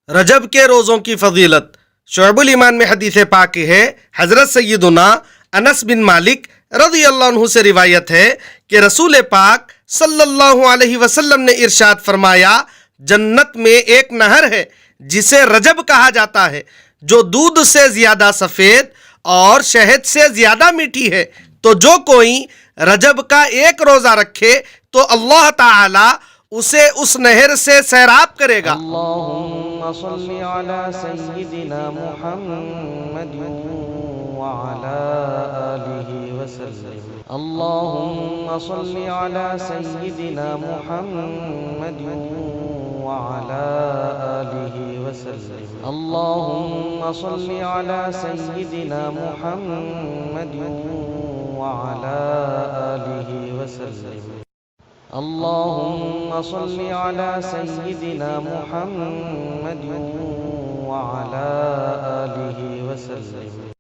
रजब के रोज़ों की फजीलत। शुअबुल ईमान में हदीस पाक है, हज़रत सय्यदुना अनस बिन मालिक रज़ी अल्लाह अन्हु से रिवायत है कि रसूल पाक सल्लल्लाहु अलैहि वसल्लम ने इरशाद फरमाया, जन्नत में एक नहर है जिसे रजब कहा जाता है, जो दूध से ज़्यादा सफ़ेद और शहद से ज़्यादा मीठी है। तो जो कोई रजब का एक रोज़ा रखे तो अल्लाह ताला उसे उस नहर से सैराब करेगा। अल्लाहुम्मा सल्लि अला सय्यिदिना मुहम्मद व अला आलिहि वसल्लम। अल्लाहुम्मा सल्लि अला सय्यिदिना मुहम्मद व अला आलिहि वसल्लम। अल्लाहुम्मा सल्लि अला सय्यिदिना मुहम्मद व अला आलिहि वसल्लम। अल्लाहुम्मा सल्लि अला सय्यिदिना मुहम्मद व अला आलिहि वसल्लम।